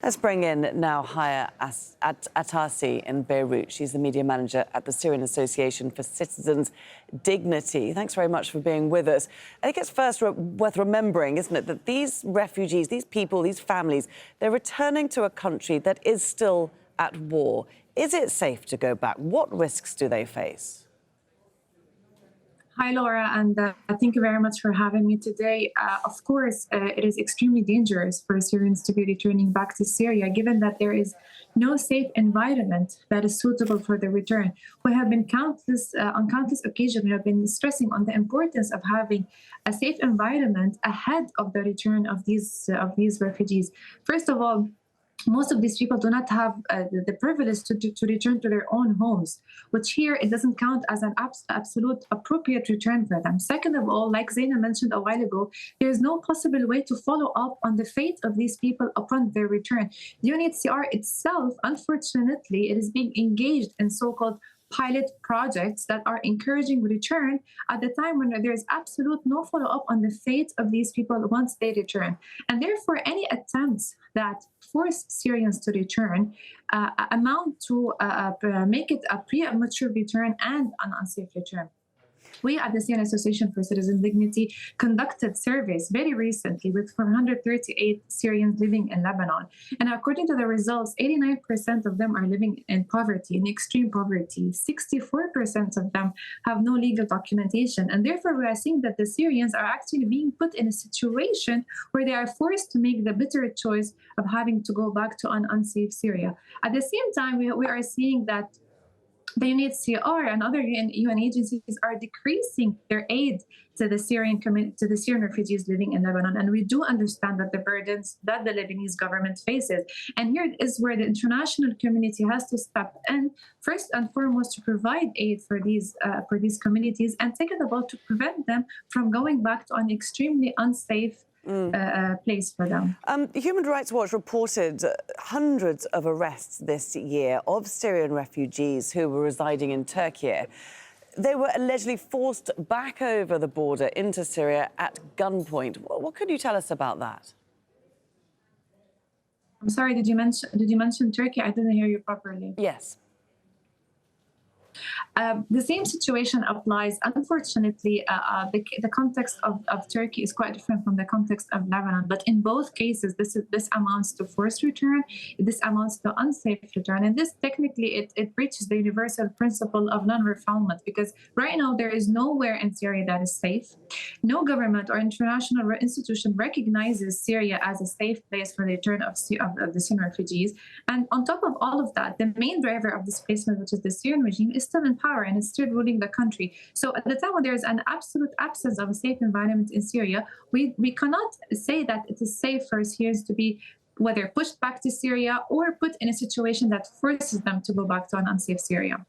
Let's bring in now Haya Atassi in Beirut. She's the media manager at the Syrian Association for Citizens' Dignity. Thanks very much for being with us. I think it's first worth remembering, isn't it, that these refugees, these people, these families, they're returning to a country that is still at war. Is it safe to go back? What risks do they face? Hi, Laura, and thank you very much for having me today. Of course, it is extremely dangerous for Syrians to be returning back to Syria, given that there is no safe environment that is suitable for the return. We have been on countless occasions, we have been stressing on the importance of having a safe environment ahead of the return of these refugees. First of all, most of these people do not have the privilege to return to their own homes, which here it doesn't count as an absolute appropriate return for them. Second of all, like Zaina mentioned a while ago, there is no possible way to follow up on the fate of these people upon their return. The UNHCR itself, unfortunately, it is being engaged in so-called pilot projects that are encouraging return at the time when there is absolute no follow-up on the fate of these people once they return. And therefore, any attempts that force Syrians to return amount to make it a premature return and an unsafe return. We at the Syrian Association for Citizen Dignity conducted surveys very recently with 438 Syrians living in Lebanon. And according to the results, 89% of them are living in poverty, in extreme poverty. 64% of them have no legal documentation. And therefore, we are seeing that the Syrians are actually being put in a situation where they are forced to make the bitter choice of having to go back to an unsafe Syria. At the same time, we are seeing that the UNHCR and other UN agencies are decreasing their aid to the Syrian refugees living in Lebanon. And we do understand that the burdens that the Lebanese government faces. And here is where the international community has to step in, first and foremost, to provide aid for these communities, and second of all, to prevent them from going back to an extremely unsafe place for them. Human Rights Watch reported hundreds of arrests this year of Syrian refugees who were residing in Turkey. They were allegedly forced back over the border into Syria at gunpoint. What could you tell us about that? I'm sorry, did you mention Turkey? I didn't hear you properly. Yes. The same situation applies. Unfortunately, the context of Turkey is quite different from the context of Lebanon. But in both cases, this amounts to forced return. This amounts to unsafe return. And this technically, it breaches the universal principle of non-refoulement, because right now there is nowhere in Syria that is safe. No government or international institution recognizes Syria as a safe place for the return of the Syrian refugees. And on top of all of that, the main driver of displacement, which is the Syrian regime, is still in power and is still ruling the country. So at the time when there is an absolute absence of a safe environment in Syria, we cannot say that it is safe for Syrians to be whether pushed back to Syria or put in a situation that forces them to go back to an unsafe Syria.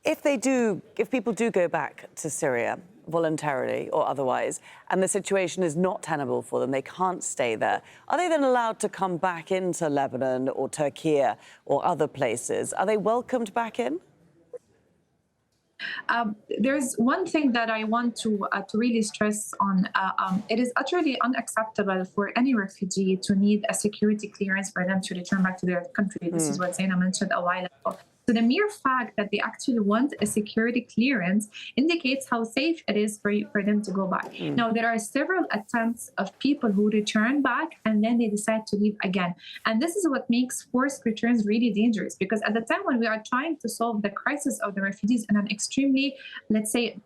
If people do go back to Syria voluntarily or otherwise, and the situation is not tenable for them, they can't stay there, are they then allowed to come back into Lebanon or Turkey or other places? Are they welcomed back in? There's one thing that I want to really stress on. It is utterly unacceptable for any refugee to need a security clearance for them to return back to their country. This is what Zaina mentioned a while ago. So the mere fact that they actually want a security clearance indicates how safe it is for them to go back. Now, there are several attempts of people who return back and then they decide to leave again. And this is what makes forced returns really dangerous, because at the time when we are trying to solve the crisis of the refugees in an extremely, let's say,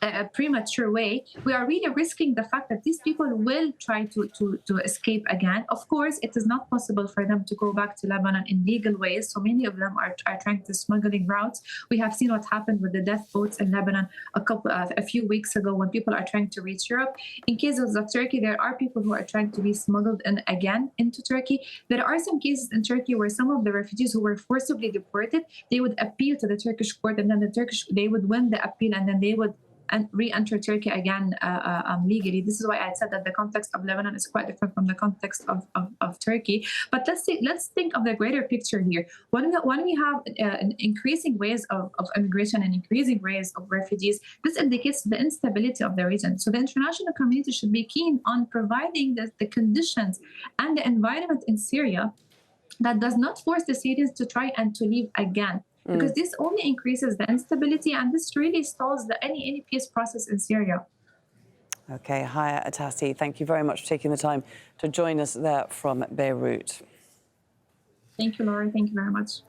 a premature way, we are really risking the fact that these people will try to escape again. Of course, it is not possible for them to go back to Lebanon in legal ways. So many of them are trying to smuggling routes. We have seen what happened with the death boats in Lebanon a few weeks ago when people are trying to reach Europe. In cases of Turkey, there are people who are trying to be smuggled in again into Turkey. There are some cases in Turkey where some of the refugees who were forcibly deported, they would appeal to the Turkish court, and then they would win the appeal, and then they would re-enter Turkey again legally. This is why I said that the context of Lebanon is quite different from the context of Turkey. But let's think of the greater picture here. When we have increasing waves of immigration and increasing waves of refugees, this indicates the instability of the region. So the international community should be keen on providing the conditions and the environment in Syria that does not force the Syrians to try and to leave again, because this only increases the instability, and this really stalls any peace process in Syria. Okay, Haya Atassi, thank you very much for taking the time to join us there from Beirut. Thank you, Laura. Thank you very much.